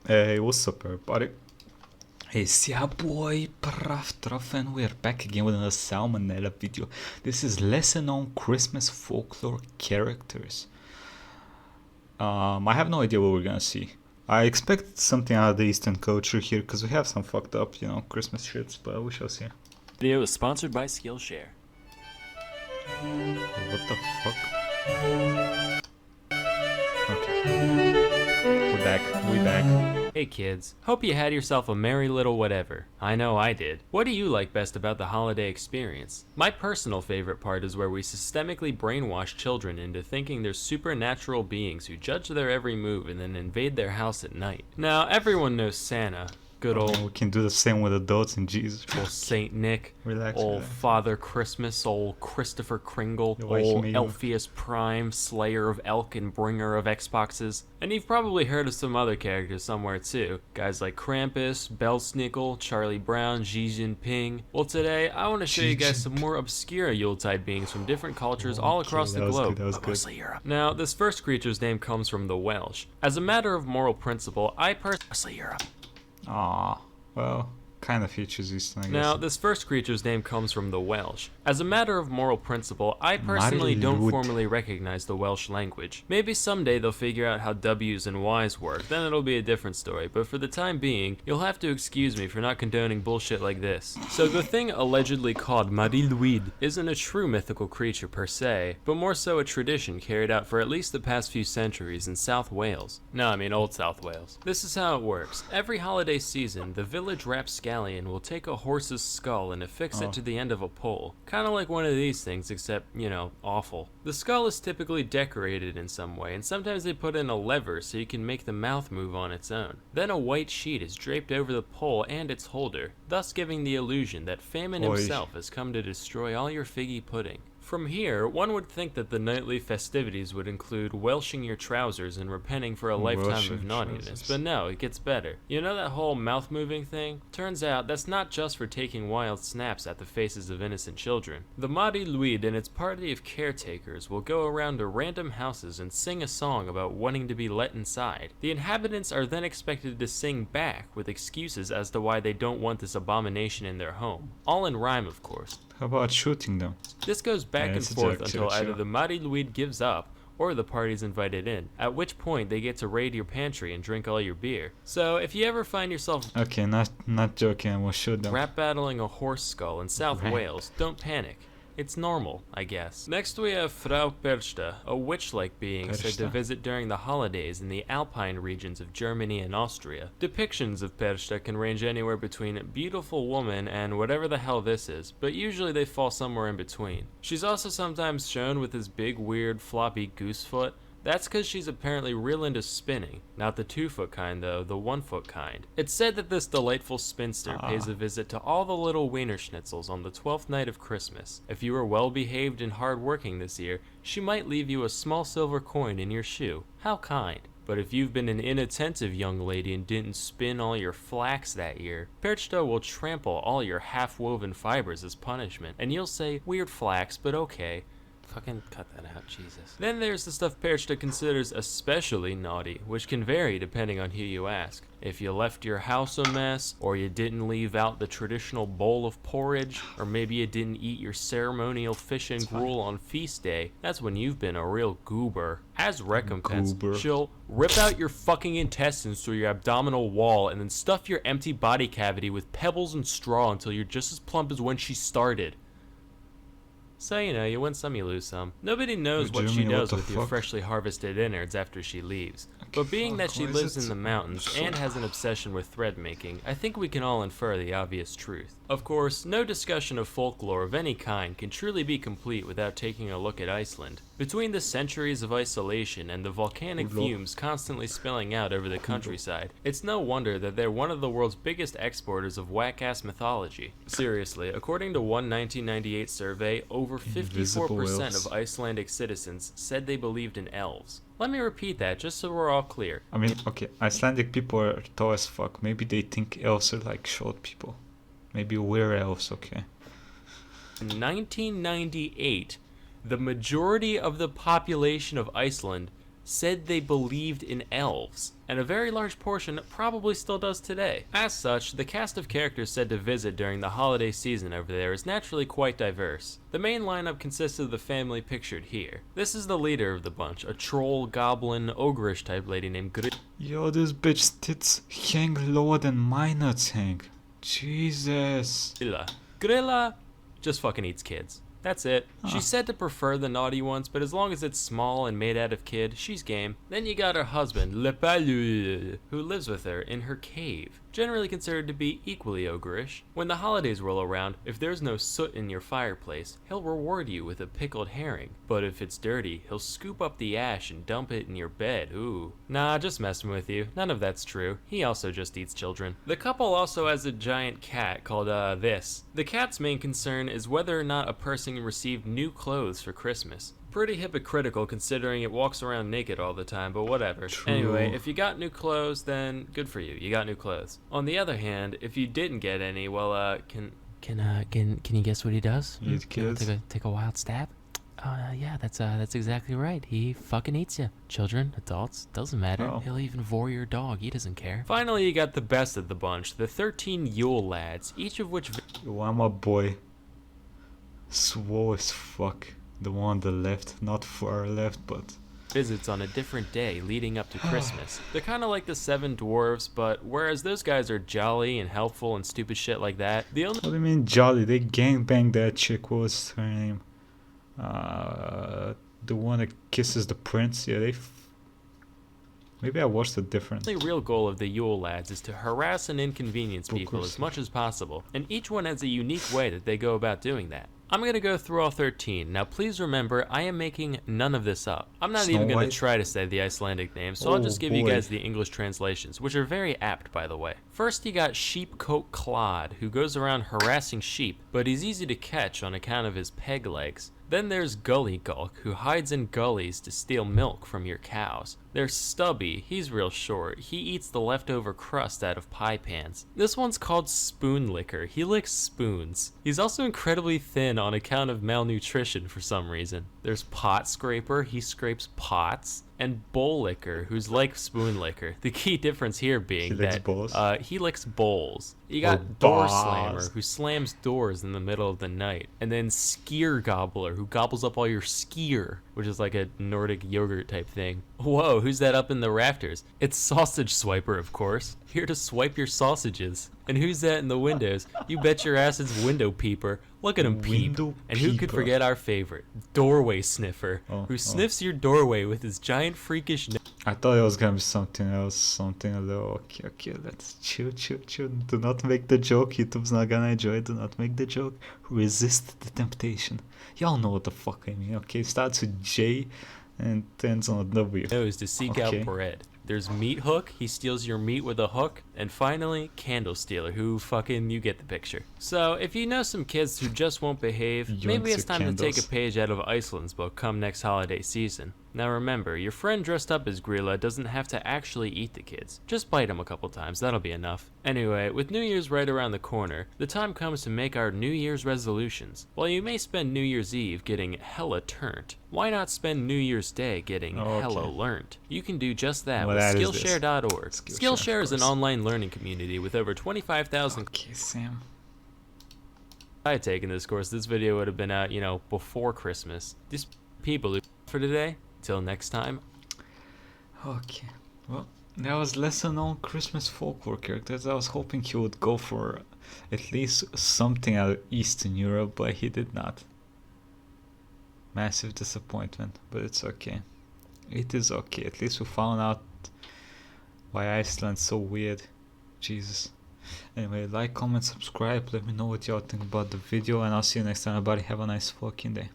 Hey, what's up, everybody? It's your boy Proftrof, and we're back again with another Salmonella video. This is lesser known Christmas folklore characters. I have no idea what we're gonna see. I expect something out of the Eastern culture here because we have some fucked up, Christmas shits, but we shall see. Video is sponsored by Skillshare. What the fuck? Okay. We back. Hey kids, hope you had yourself a merry little whatever. I know I did. What do you like best about the holiday experience? My personal favorite part is where we systemically brainwash children into thinking they're supernatural beings who judge their every move and then invade their house at night. Now, everyone knows Santa. Good old We can do the same with adults and Jesus. old Saint Nick, Relax, old relax. Father Christmas, old Christopher Kringle, You like old me? Elpheus Prime, Slayer of Elk and Bringer of Xboxes. And you've probably heard of some other characters somewhere too. Guys like Krampus, Belsnickel, Charlie Brown, Xi Jinping. Well, today I want to show you guys some more obscure Yuletide beings from different cultures all across the globe. That was but good. mostly Europe. Now, this first creature's name comes from the Welsh. As a matter of moral principle, I personally Europe. Aw, well, kind of features Eastern, I guess. Now, this first creature's name comes from the Welsh. As a matter of moral principle, I personally don't Marilud. formally recognize the Welsh language. Maybe someday they'll figure out how W's and Y's work, then it'll be a different story, but for the time being, you'll have to excuse me for not condoning bullshit like this. So the thing allegedly called Marilud isn't a true mythical creature per se, but more so a tradition carried out for at least the past few centuries in South Wales. No, I mean Old South Wales. This is how it works. Every holiday season, the village rapscallion will take a horse's skull and affix it to the end of a pole. Kinda like one of these things, except, awful. The skull is typically decorated in some way, and sometimes they put in a lever so you can make the mouth move on its own. Then a white sheet is draped over the pole and its holder, thus giving the illusion that Famine Oi. himself has come to destroy all your figgy pudding. From here, one would think that the nightly festivities would include welshing your trousers and repenting for a lifetime Welshing of naughtiness, trousers. but no, it gets better. You know that whole mouth moving thing? Turns out that's not just for taking wild snaps at the faces of innocent children. The Madi Luid and its party of caretakers will go around to random houses and sing a song about wanting to be let inside. The inhabitants are then expected to sing back with excuses as to why they don't want this abomination in their home. All in rhyme, of course. How about shooting them? This goes back Yeah, and it's a forth joke, until chill, either chill. the Madi Luid gives up or the party's invited in, at which point they get to raid your pantry and drink all your beer. So if you ever find yourself Okay, not joking, I will shoot them. rap battling a horse skull in South Rap. Wales, don't panic. It's normal, I guess. Next we have Frau Perchta, a witch-like being said to Perchta. visit during the holidays in the Alpine regions of Germany and Austria. Depictions of Perchta can range anywhere between beautiful woman and whatever the hell this is, but usually they fall somewhere in between. She's also sometimes shown with this big weird floppy goose foot. That's because she's apparently real into spinning. Not the 2-foot kind though, the 1-foot kind. It's said that this delightful spinster pays a visit to all the little wiener schnitzels on the 12th night of Christmas. If you were well behaved and hard working this year, she might leave you a small silver coin in your shoe. How kind. But if you've been an inattentive young lady and didn't spin all your flax that year, Perchta will trample all your half-woven fibers as punishment, and you'll say, weird flax, but okay. Fucking cut that out, Jesus. Then there's the stuff Perchta considers especially naughty, which can vary depending on who you ask. If you left your house a mess, or you didn't leave out the traditional bowl of porridge, or maybe you didn't eat your ceremonial fish and gruel on feast day, that's when you've been a real goober. As recompense, Goober. she'll rip out your fucking intestines through your abdominal wall and then stuff your empty body cavity with pebbles and straw until you're just as plump as when she started. So, you win some, you lose some. Nobody knows what she Jimmy, what does the with your fuck? freshly harvested innards after she leaves. But being that she why is lives it in the mountains so- and has an obsession with thread making, I think we can all infer the obvious truth. Of course, no discussion of folklore of any kind can truly be complete without taking a look at Iceland. Between the centuries of isolation and the volcanic Hoodlop. fumes constantly spilling out over the countryside, it's no wonder that they're one of the world's biggest exporters of whack-ass mythology. Seriously, according to one 1998 survey, over 54% elves. of Icelandic citizens said they believed in elves. Let me repeat that just so we're all clear. I mean, okay, Icelandic people are tall as fuck. Maybe they think elves are like short people. Maybe we're elves, okay. In 1998, the majority of the population of Iceland said they believed in elves, and a very large portion probably still does today. As such, the cast of characters said to visit during the holiday season over there is naturally quite diverse. The main lineup consists of the family pictured here. This is the leader of the bunch, a troll, goblin, ogreish type lady named Yo, this bitch tits hang lower than my nuts hang. Jesus. Grilla just fucking eats kids. That's it. She's said to prefer the naughty ones, but as long as it's small and made out of kid, she's game. Then you got her husband, Le Palu, who lives with her in her cave, generally considered to be equally ogreish. When the holidays roll around, if there's no soot in your fireplace, he'll reward you with a pickled herring. But if it's dirty, he'll scoop up the ash and dump it in your bed. Ooh. Nah, just messing with you. None of that's true. He also just eats children. The couple also has a giant cat called, this. The cat's main concern is whether or not a person received new clothes for Christmas. Pretty hypocritical considering it walks around naked all the time, but whatever. True. Anyway, if you got new clothes, then good for you. You got new clothes. On the other hand, if you didn't get any, well, can you guess what he does? Eat kids. Take a wild stab? Yeah, that's exactly right. He fucking eats you. Children, adults, doesn't matter. Oh. He'll even vor your dog. He doesn't care. Finally, you got the best of the bunch, the 13 Yule lads, each of which... Yo, I'm a boy. Swole as fuck. The one on the left, not far left, but... visits on a different day leading up to Christmas. They're kind of like the 7 dwarves, but whereas those guys are jolly and helpful and stupid shit like that, the only... What do you mean jolly? They gangbanged that chick. What was her name? The one that kisses the prince. Yeah, maybe I watched it different. The real goal of the Yule lads is to harass and inconvenience people as much as possible, and each one has a unique way that they go about doing that. I'm going to go through all 13. Now please remember, I am making none of this up. I'm not even going to try to say the Icelandic names, so I'll just give you guys the English translations, which are very apt, by the way. First, you got Sheepcoat Clod, who goes around harassing sheep, but he's easy to catch on account of his peg legs. Then there's Gully Gulk, who hides in gullies to steal milk from your cows. There's Stubby, he's real short. He eats the leftover crust out of pie pans. This one's called Spoon Licker. He licks spoons. He's also incredibly thin on account of malnutrition for some reason. There's Pot Scraper, he scrapes pots. And Bowl Licker, who's like Spoon Licker. The key difference here being he licks bowls. You got Door Slammer, who slams doors in the middle of the night. And then Skyr Gobbler, who gobbles up all your skyr, which is like a Nordic yogurt type thing. Whoa, who's that up in the rafters? It's Sausage Swiper, of course. Here to swipe your sausages. And who's that in the windows? You bet your ass it's Window Peeper. Look at him peep. And who could forget our favorite, Doorway Sniffer, who sniffs your doorway with his giant freakish... I thought it was gonna be something else, something a little... Okay, let's chill. Do not make the joke, YouTube's not gonna enjoy it. Do not make the joke. Resist the temptation. Y'all know what the fuck I mean, okay? Starts with J and ends on a W. Nose to seek out bread. There's Meat Hook, he steals your meat with a hook. And finally, Candle Stealer, who fucking, you get the picture. So, if you know some kids who just won't behave, maybe it's time to take a page out of Iceland's book come next holiday season. Now remember, your friend dressed up as Grilla doesn't have to actually eat the kids. Just bite them a couple times, that'll be enough. Anyway, with New Year's right around the corner, the time comes to make our New Year's resolutions. While you may spend New Year's Eve getting hella turnt, why not spend New Year's Day getting hella learnt? You can do just that with Skillshare.org. Skillshare is an online learning community with over 25,000... Okay, Sam. If I had taken this course, this video would have been out, before Christmas. These people who for today, till next time. Okay, well, that was lesser known Christmas folklore characters. I was hoping he would go for at least something out of Eastern Europe, but he did not. Massive disappointment, but it's okay. It is okay. At least we found out why Iceland's so weird. Jesus. Anyway, like, comment, subscribe. Let me know what y'all think about the video, and I'll see you next time, everybody. Have a nice fucking day.